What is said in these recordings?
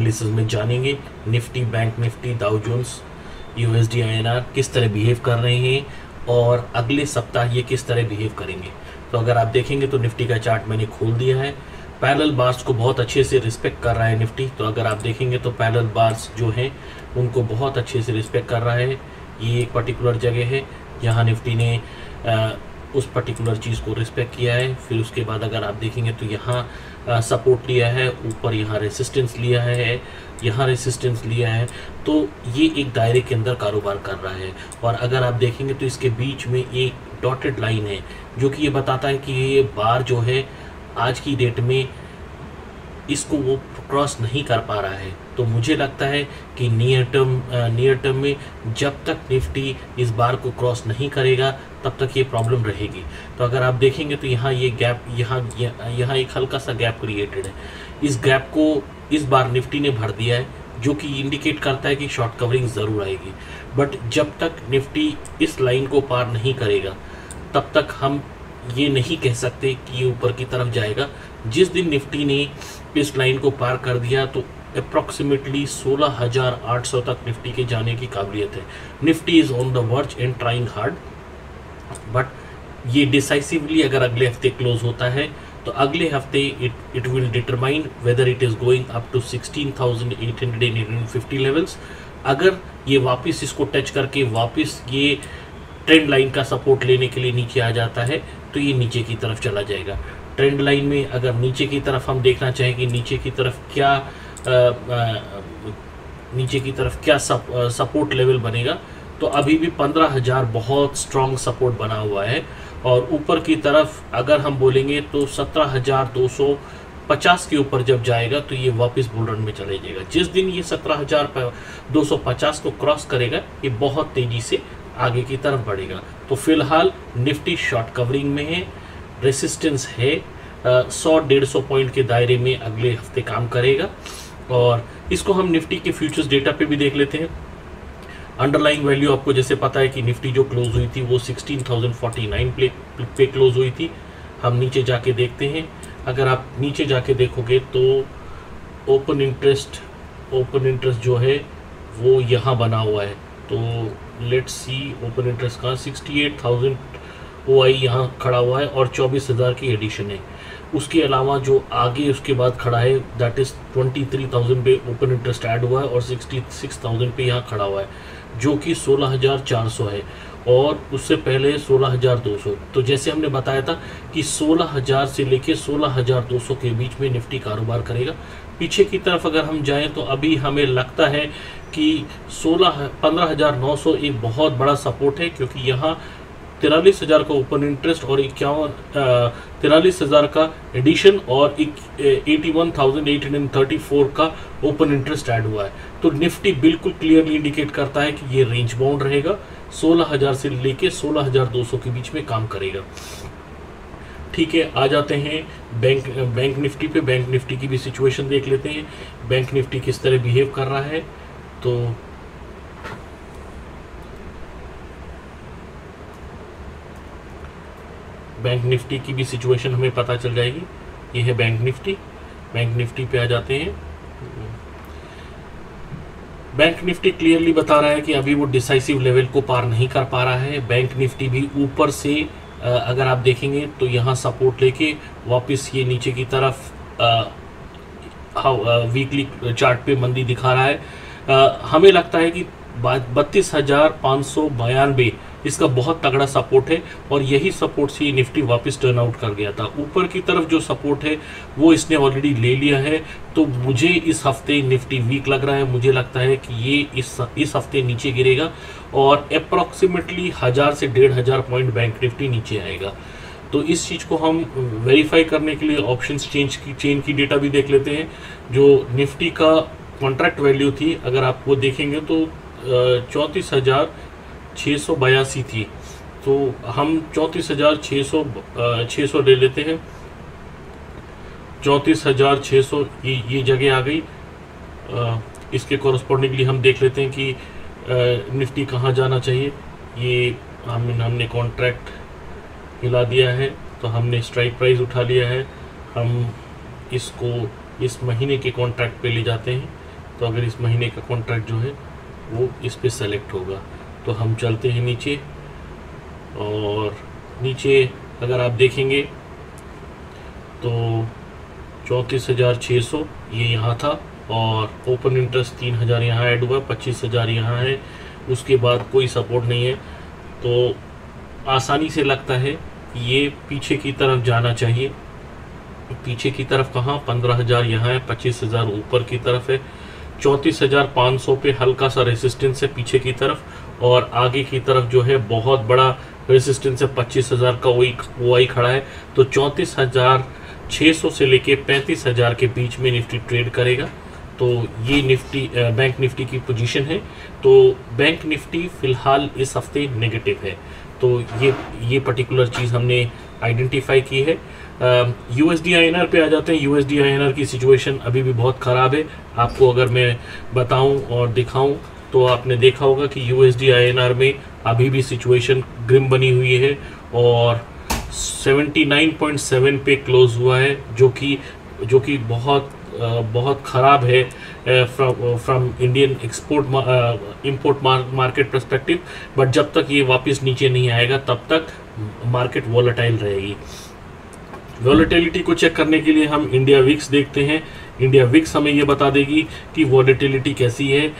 Analysis में जानेंगे Nifty, bank Nifty, Dow Jones, USD INR किस तरह बिहेव कर रहे हैं और अगले सप्ताह ये किस तरह बिहेव करेंगे। तो अगर आप देखेंगे तो निफ्टी का चार्ट मैंने खोल दिया है, पैरेलल बार्स को बहुत अच्छे से रिस्पेक्ट कर रहा है निफ्टी। तो अगर आप देखेंगे तो पैरेलल बार्स जो हैं उनको बहुत अच्छे से रिस्पेक्ट कर रहा है। ये एक पर्टिकुलर जगह है जहाँ निफ्टी ने उस पर्टिकुलर चीज़ को रिस्पेक्ट किया है। फिर उसके बाद अगर आप देखेंगे तो यहाँ सपोर्ट लिया है, ऊपर यहाँ रेसिस्टेंस लिया है, यहाँ रेसिस्टेंस लिया है। तो ये एक दायरे के अंदर कारोबार कर रहा है। और अगर आप देखेंगे तो इसके बीच में एक डॉटेड लाइन है जो कि ये बताता है कि ये बार जो है आज की डेट में इसको वो क्रॉस नहीं कर पा रहा है। तो मुझे लगता है कि नियर टर्म में जब तक निफ्टी इस बार को क्रॉस नहीं करेगा तब तक ये प्रॉब्लम रहेगी। तो अगर आप देखेंगे तो यहाँ ये गैप, यहाँ एक हल्का सा गैप क्रिएटेड है। इस गैप को इस बार निफ्टी ने भर दिया है, जो कि इंडिकेट करता है कि शॉर्ट कवरिंग ज़रूर आएगी। बट जब तक निफ्टी इस लाइन को पार नहीं करेगा तब तक हम ये नहीं कह सकते कि ये ऊपर की तरफ जाएगा। जिस दिन निफ्टी ने इस लाइन को पार कर दिया तो अप्रॉक्सीमेटली 16,800 तक निफ्टी के जाने की काबिलियत है। Nifty is on the verge and trying hard, but ये डिसाइसिवली अगर अगले हफ्ते क्लोज होता है तो अगले हफ्ते it will determine whether it is going up to 16,850 levels. अगर ये वापस इसको टच करके वापस ये ट्रेंड लाइन का सपोर्ट लेने के लिए नीचे आ जाता है तो ये नीचे की तरफ चला जाएगा। ट्रेंड लाइन में अगर नीचे की तरफ हम देखना चाहें कि नीचे की तरफ क्या सपोर्ट लेवल बनेगा, तो अभी भी 15,000 बहुत स्ट्रॉन्ग सपोर्ट बना हुआ है। और ऊपर की तरफ अगर हम बोलेंगे तो 17,250 के ऊपर जब जाएगा तो ये वापस बुल रन में चले जाएगा। जिस दिन ये 17,250 को क्रॉस करेगा ये बहुत तेज़ी से आगे की तरफ बढ़ेगा। तो फिलहाल निफ्टी शॉर्ट कवरिंग में है, रेसिस्टेंस है 100-150 पॉइंट के दायरे में अगले हफ्ते काम करेगा। और इसको हम निफ्टी के फ्यूचर्स डेटा पे भी देख लेते हैं। अंडरलाइंग वैल्यू आपको जैसे पता है कि निफ्टी जो क्लोज हुई थी वो 16,049 पे क्लोज हुई थी। हम नीचे जाके देखते हैं। अगर आप नीचे जाके देखोगे तो ओपन इंटरेस्ट जो है वो यहाँ बना हुआ है। तो लेट्स सी ओपन इंटरेस्ट का 68,000 OI यहाँ खड़ा हुआ है और 24,000 की एडिशन है। उसके अलावा जो आगे उसके बाद खड़ा है दैट इज़ 23,000 पे ओपन इंटरेस्ट ऐड हुआ है और 66,000 पे यहाँ खड़ा हुआ है, जो कि 16,400 है। और उससे पहले 16,200। तो जैसे हमने बताया था कि 16,000 से लेके 16,200 के बीच में निफ्टी कारोबार करेगा। पीछे की तरफ अगर हम जाएं तो अभी हमें लगता है कि 15,900 एक बहुत बड़ा सपोर्ट है, क्योंकि यहाँ 43,000 का ओपन इंटरेस्ट और 43,000 का एडिशन और 81,834 का ओपन इंटरेस्ट ऐड हुआ है। तो निफ्टी बिल्कुल क्लियरली इंडिकेट करता है कि ये रेंज बाउंड रहेगा, 16,000 से लेके 16,200 के बीच में काम करेगा। ठीक है, आ जाते हैं बैंक निफ्टी पे। बैंक निफ्टी की भी सिचुएशन देख लेते हैं, बैंक निफ्टी किस तरह बिहेव कर रहा है। तो बैंक निफ्टी की भी सिचुएशन हमें पता चल जाएगी। ये है बैंक निफ्टी। बैंक निफ्टी पे आ जाते हैं। बैंक निफ्टी क्लियरली बता रहा है कि अभी वो डिसाइसिव लेवल को पार नहीं कर पा रहा है। बैंक निफ्टी भी ऊपर से अगर आप देखेंगे तो यहाँ सपोर्ट लेके वापस ये नीचे की तरफ वीकली चार्ट पे मंदी दिखा रहा है। हमें लगता है कि 32,592 इसका बहुत तगड़ा सपोर्ट है और यही सपोर्ट से निफ्टी वापस टर्न आउट कर गया था। ऊपर की तरफ जो सपोर्ट है वो इसने ऑलरेडी ले लिया है। तो मुझे इस हफ्ते निफ्टी वीक लग रहा है। मुझे लगता है कि ये इस हफ्ते नीचे गिरेगा और अप्रॉक्सीमेटली 1,000 से 1,500 पॉइंट बैंक निफ्टी नीचे आएगा। तो इस चीज़ को हम वेरीफाई करने के लिए ऑप्शंस चेन की डेटा भी देख लेते हैं। जो निफ्टी का कॉन्ट्रैक्ट वैल्यू थी अगर आप वो देखेंगे तो 34,682 थी। तो हम 34,600 ले लेते हैं। 34,600 ये जगह आ गई। इसके कॉरस्पॉन्डिंगली हम देख लेते हैं कि निफ्टी कहाँ जाना चाहिए। ये हमने कॉन्ट्रैक्ट हिला दिया है, तो हमने स्ट्राइक प्राइस उठा लिया है। हम इसको इस महीने के कॉन्ट्रैक्ट पे ले जाते हैं। तो अगर इस महीने का कॉन्ट्रैक्ट जो है वो इस पे सेलेक्ट होगा। तो हम चलते हैं नीचे, और नीचे अगर आप देखेंगे तो 34,600 ये यहाँ था, और ओपन इंटरेस्ट 3,000 यहाँ ऐड हुआ, 25,000 यहाँ है, उसके बाद कोई सपोर्ट नहीं है। तो आसानी से लगता है ये पीछे की तरफ जाना चाहिए। पीछे की तरफ कहाँ, 15,000 यहाँ है, 25,000 ऊपर की तरफ है, 34,500 पे हल्का सा रेसिस्टेंस है पीछे की तरफ, और आगे की तरफ जो है बहुत बड़ा रेसिस्टेंस है 25,000 का, वही खड़ा है। तो 34,600 से लेके 35,000 के बीच में निफ्टी ट्रेड करेगा। तो ये निफ्टी बैंक निफ्टी की पोजीशन है। तो बैंक निफ्टी फिलहाल इस हफ्ते नेगेटिव है। तो ये पर्टिकुलर चीज़ हमने आइडेंटिफाई की है। यूएसडी आईएनआर पे आ जाते हैं। यूएसडी आईएनआर की सिचुएशन अभी भी बहुत ख़राब है। आपको अगर मैं बताऊं और दिखाऊं तो आपने देखा होगा कि यूएसडी आईएनआर में अभी भी सिचुएशन ग्रिम बनी हुई है, और 79.7 पे क्लोज हुआ है, जो कि बहुत ख़राब है from Indian import market perspective. But जब तक ये वापस नीचे नहीं आएगा तब तक मार्केट वॉलेटाइल रहेगी। वॉलेटिलिटी को चेक करने के लिए हम इंडिया विक्स देखते हैं। इंडिया विक्स हमें ये बता देगी कि वॉलेटिलिटी कैसी है।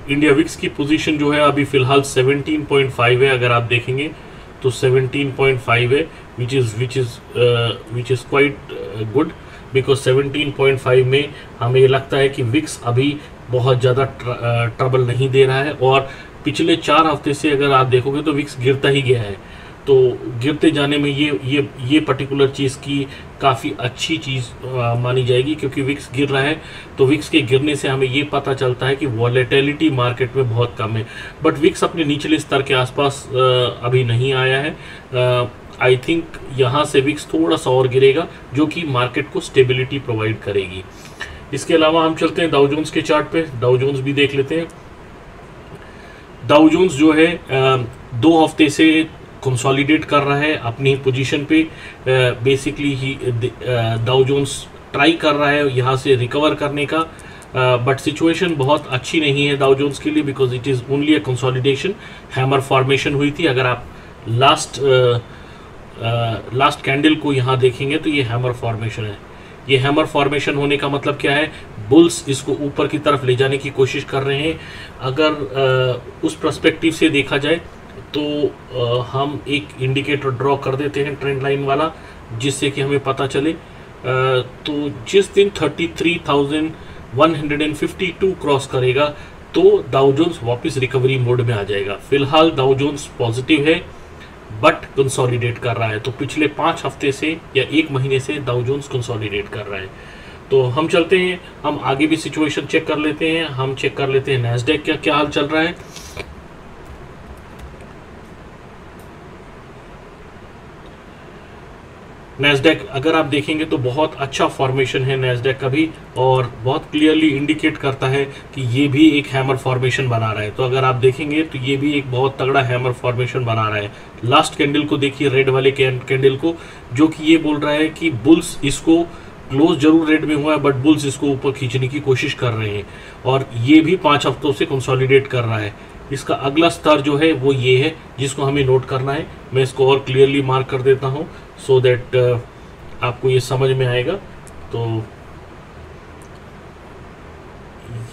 इंडिया विक्स की पोजीशन जो है अभी फ़िलहाल 17.5 है। अगर आप देखेंगे तो 17.5 है, which is quite good, because 17.5 में हमें लगता है कि विक्स अभी बहुत ज़्यादा ट्रबल नहीं दे रहा है। और पिछले 4 हफ्ते से अगर आप देखोगे तो विक्स गिरता ही गया है। तो गिरते जाने में ये पर्टिकुलर चीज़ की काफ़ी अच्छी चीज़ मानी जाएगी, क्योंकि विक्स गिर रहा है। तो विक्स के गिरने से हमें ये पता चलता है कि वॉलेटिलिटी मार्केट में बहुत कम है। बट विक्स अपने निचले स्तर के आसपास अभी नहीं आया है। आई थिंक यहाँ से विक्स थोड़ा सा और गिरेगा, जो कि मार्केट को स्टेबिलिटी प्रोवाइड करेगी। इसके अलावा हम चलते हैं डाउ जोन्स के चार्ट पे। डाउ जोन्स भी देख लेते हैं। डाउ जोन्स जो है 2 हफ्ते से कंसोलिडेट कर रहा है अपनी पोजीशन पे। बेसिकली ही डाउ जोन्स ट्राई कर रहा है यहाँ से रिकवर करने का, बट सिचुएशन बहुत अच्छी नहीं है डाउ जोन्स के लिए, because it is only a consolidation. Hammer formation हुई थी। अगर आप लास्ट कैंडल को यहाँ देखेंगे तो ये हैमर फॉर्मेशन है। ये हैमर फॉर्मेशन होने का मतलब क्या है, बुल्स इसको ऊपर की तरफ ले जाने की कोशिश कर रहे हैं। अगर उस पर्सपेक्टिव से देखा जाए तो हम एक इंडिकेटर ड्रॉ कर देते हैं ट्रेंड लाइन वाला, जिससे कि हमें पता चले। तो जिस दिन 33,152 क्रॉस करेगा तो डाउ जोन्स वापस रिकवरी मोड में आ जाएगा। फिलहाल डाउ जोन्स पॉजिटिव है, बट कंसोलिडेट कर रहा है। तो पिछले 5 हफ्ते से या 1 महीने से डाउ जोन्स कंसोलिडेट कर रहा है। तो हम चलते हैं, हम आगे भी सिचुएशन चेक कर लेते हैं। हम चेक कर लेते हैं नैस्डैक का क्या हाल चल रहा है। नैस्डैक अगर आप देखेंगे तो बहुत अच्छा फॉर्मेशन है नैस्डैक का भी, और बहुत क्लियरली इंडिकेट करता है कि ये भी एक हैमर फॉर्मेशन बना रहा है। तो अगर आप देखेंगे तो ये भी एक बहुत तगड़ा हैमर फॉर्मेशन बना रहा है। लास्ट कैंडल को देखिए, रेड वाले कैंडल को, जो कि ये बोल रहा है कि बुल्स इसको क्लोज जरूर रेड में हुआ है, बट बुल्स इसको ऊपर खींचने की कोशिश कर रहे हैं, और ये भी 5 हफ्तों से कंसोलिडेट कर रहा है। इसका अगला स्तर जो है वो ये है, जिसको हमें नोट करना है। मैं इसको और क्लियरली मार्क कर देता हूँ सो दैट आपको ये समझ में आएगा। तो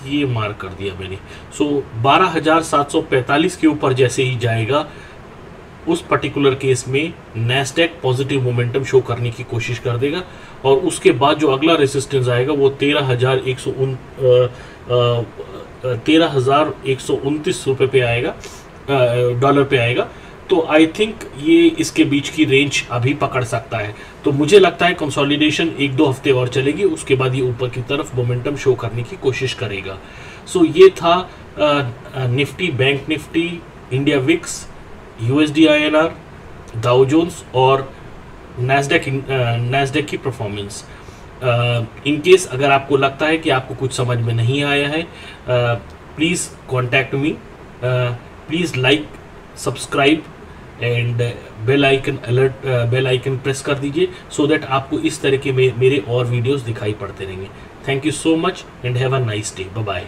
ये मार्क कर दिया मैंने। सो 12,745 के ऊपर जैसे ही जाएगा, उस पर्टिकुलर केस में नैस्डैक पॉजिटिव मोमेंटम शो करने की कोशिश कर देगा, और उसके बाद जो अगला रेसिस्टेंस आएगा वो 13,129 रुपये पे आएगा, डॉलर पे आएगा। तो आई थिंक ये इसके बीच की रेंज अभी पकड़ सकता है। तो मुझे लगता है कंसोलिडेशन 1-2 हफ्ते और चलेगी, उसके बाद ये ऊपर की तरफ मोमेंटम शो करने की कोशिश करेगा। सो ये था Nifty, bank Nifty, India VIX, USD INR, Dow Jones और नैस्डैक की परफॉर्मेंस। इन केस अगर आपको लगता है कि आपको कुछ समझ में नहीं आया है, please contact me, please like, subscribe and bell icon press कर दीजिए, सो दैट आपको इस तरह के मेरे और वीडियोस दिखाई पड़ते रहेंगे। Thank you so much and have a nice day. Bye bye.